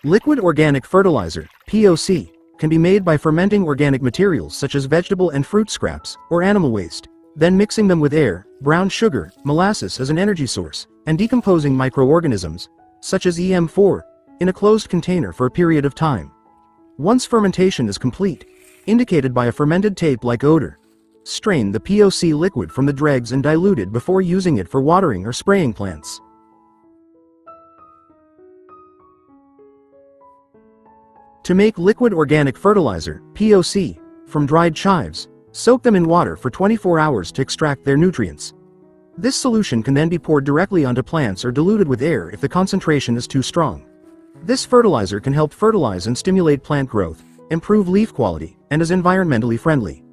Liquid organic fertilizer, POC, can be made by fermenting organic materials such as vegetable and fruit scraps, or animal waste, then mixing them with air, brown sugar, molasses as an energy source, and decomposing microorganisms, such as EM4, in a closed container for a period of time. Once fermentation is complete, indicated by a fermented tape-like odor, strain the POC liquid from the dregs and dilute it before using it for watering or spraying plants. To make liquid organic fertilizer, POC, from dried chives, soak them in water for 24 hours to extract their nutrients. This solution can then be poured directly onto plants or diluted with air if the concentration is too strong. This fertilizer can help fertilize and stimulate plant growth, improve leaf quality, and is environmentally friendly.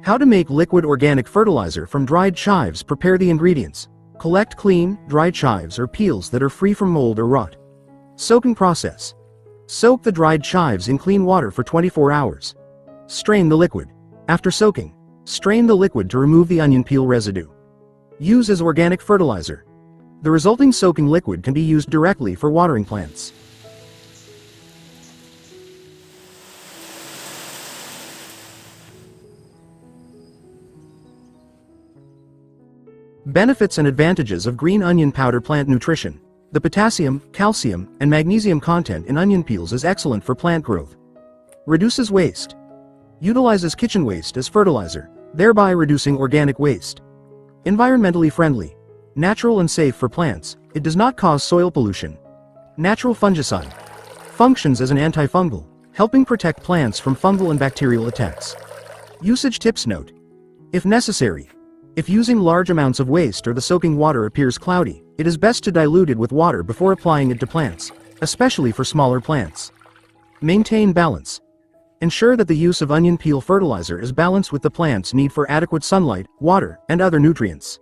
How to make liquid organic fertilizer from dried chives. Prepare the ingredients. Collect clean, dry chives or peels that are free from mold or rot. Soaking process. Soak the dried chives in clean water for 24 hours. Strain the liquid. After soaking, strain the liquid to remove the onion peel residue. Use as organic fertilizer. The resulting soaking liquid can be used directly for watering plants. Benefits and advantages of green onion powder. Plant nutrition. The potassium, calcium, and magnesium content in onion peels is excellent for plant growth. Reduces waste. Utilizes kitchen waste as fertilizer, thereby reducing organic waste. Environmentally friendly. Natural and safe for plants, it does not cause soil pollution. Natural fungicide. Functions as an antifungal, helping protect plants from fungal and bacterial attacks. Usage tips. Note: if necessary, if using large amounts of waste or the soaking water appears cloudy, it is best to dilute it with water before applying it to plants, especially for smaller plants. Maintain balance. Ensure that the use of onion peel fertilizer is balanced with the plant's need for adequate sunlight, water, and other nutrients.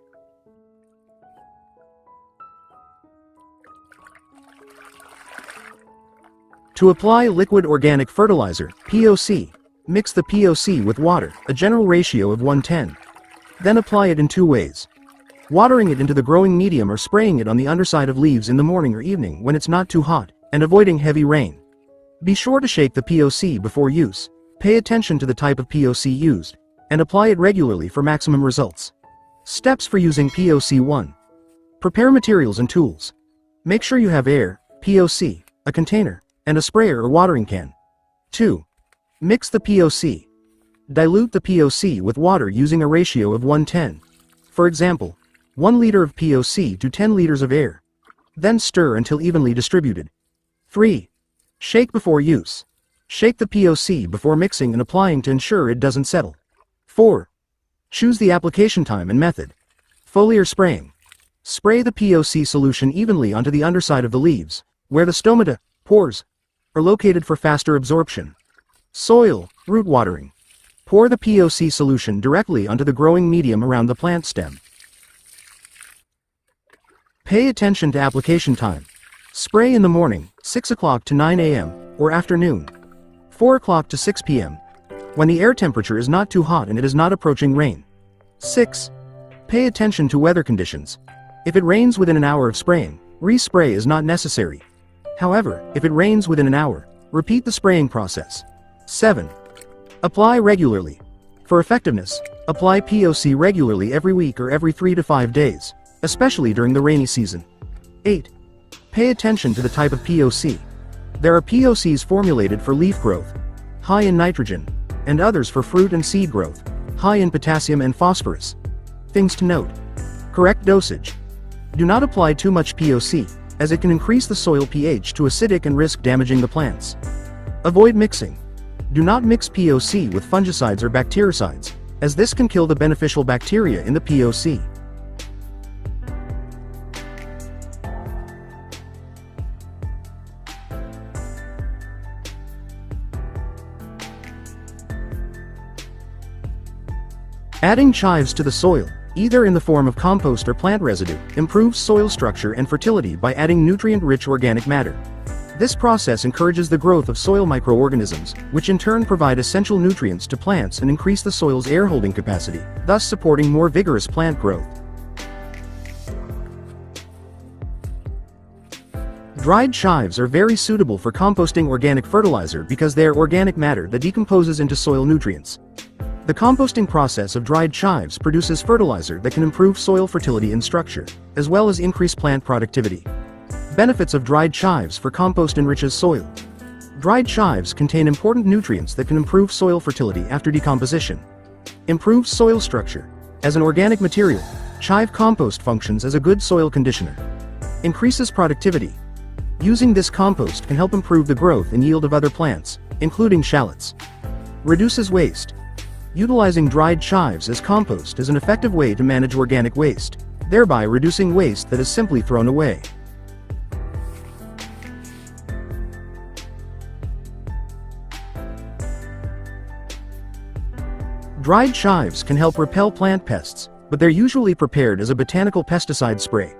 To apply liquid organic fertilizer, POC, mix the POC with water, a general ratio of 1:10. Then apply it in two ways. Watering it into the growing medium or spraying it on the underside of leaves in the morning or evening when it's not too hot, and avoiding heavy rain. Be sure to shake the POC before use, pay attention to the type of POC used, and apply it regularly for maximum results. Steps for using POC. 1. Prepare materials and tools. Make sure you have air, POC, a container, and a sprayer or watering can. 2. Mix the POC. Dilute the POC with water using a ratio of 1:10. For example, 1 liter of POC to 10 liters of air. Then stir until evenly distributed. 3. Shake before use. Shake the POC before mixing and applying to ensure it doesn't settle. 4. Choose the application time and method. Foliar spraying. Spray the POC solution evenly onto the underside of the leaves, where the stomata, pores, are located for faster absorption. Soil, root watering. Pour the POC solution directly onto the growing medium around the plant stem. Pay attention to application time. Spray in the morning, 6 o'clock to 9 a.m., or afternoon, 4 o'clock to 6 p.m., when the air temperature is not too hot and it is not approaching rain. 6. Pay attention to weather conditions. If it rains within an hour of spraying, respray is not necessary. However, if it rains within an hour, repeat the spraying process. 7. Apply regularly. For effectiveness, apply POC regularly every week or every 3 to 5 days, especially during the rainy season. 8. Pay attention to the type of POC. There are POCs formulated for leaf growth, high in nitrogen, and others for fruit and seed growth, high in potassium and phosphorus. Things to note: correct dosage. Do not apply too much POC, as it can increase the soil pH to acidic and risk damaging the plants. Avoid mixing. Do not mix POC with fungicides or bactericides, as this can kill the beneficial bacteria in the POC. Adding chives to the soil, either in the form of compost or plant residue, improves soil structure and fertility by adding nutrient-rich organic matter. This process encourages the growth of soil microorganisms, which in turn provide essential nutrients to plants and increase the soil's air-holding capacity, thus supporting more vigorous plant growth. Dried chives are very suitable for composting organic fertilizer because they are organic matter that decomposes into soil nutrients. The composting process of dried chives produces fertilizer that can improve soil fertility and structure, as well as increase plant productivity. Benefits of dried chives for compost enriches soil. Dried chives contain important nutrients that can improve soil fertility after decomposition. Improves soil structure. As an organic material, chive compost functions as a good soil conditioner. Increases productivity. Using this compost can help improve the growth and yield of other plants, including shallots. Reduces waste. Utilizing dried chives as compost is an effective way to manage organic waste, thereby reducing waste that is simply thrown away. Dried chives can help repel plant pests, but they're usually prepared as a botanical pesticide spray.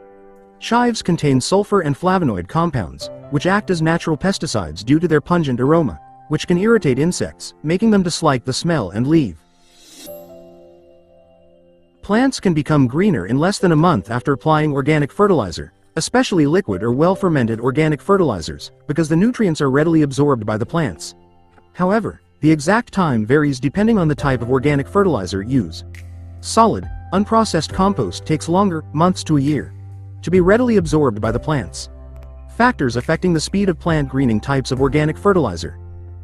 Chives contain sulfur and flavonoid compounds, which act as natural pesticides due to their pungent aroma, which can irritate insects, making them dislike the smell and leave. Plants can become greener in less than a month after applying organic fertilizer, especially liquid or well-fermented organic fertilizers, because the nutrients are readily absorbed by the plants. However, the exact time varies depending on the type of organic fertilizer used. Solid, unprocessed compost takes longer, months to a year, to be readily absorbed by the plants. Factors affecting the speed of plant greening: types of organic fertilizer.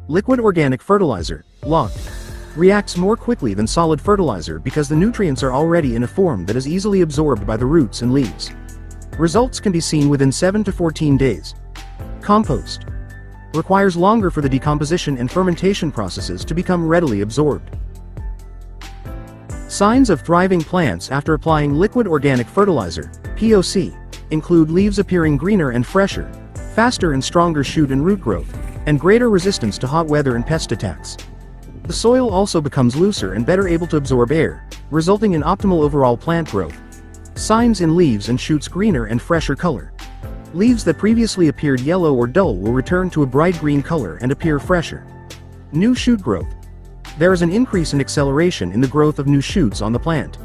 Liquid organic fertilizer, LOF, reacts more quickly than solid fertilizer because the nutrients are already in a form that is easily absorbed by the roots and leaves. Results can be seen within 7 to 14 days. Compost requires longer for the decomposition and fermentation processes to become readily absorbed. Signs of thriving plants after applying liquid organic fertilizer, POC, include leaves appearing greener and fresher, faster and stronger shoot and root growth, and greater resistance to hot weather and pest attacks. The soil also becomes looser and better able to absorb air, resulting in optimal overall plant growth. Signs in leaves and shoots: greener and fresher color. Leaves that previously appeared yellow or dull will return to a bright green color and appear fresher. New shoot growth. There is an increase in acceleration in the growth of new shoots on the plant.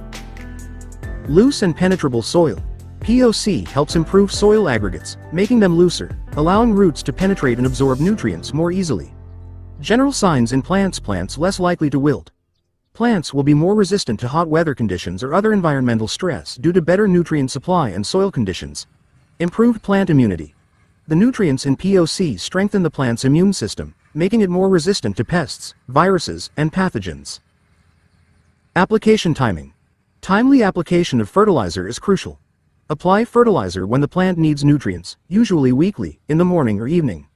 Loose and penetrable soil. POC helps improve soil aggregates, making them looser, allowing roots to penetrate and absorb nutrients more easily. General signs in plants: plants less likely to wilt. Plants will be more resistant to hot weather conditions or other environmental stress due to better nutrient supply and soil conditions. Improved plant immunity. The nutrients in POC strengthen the plant's immune system, making it more resistant to pests, viruses, and pathogens. Application timing. Timely application of fertilizer is crucial. Apply fertilizer when the plant needs nutrients, usually weekly, in the morning or evening.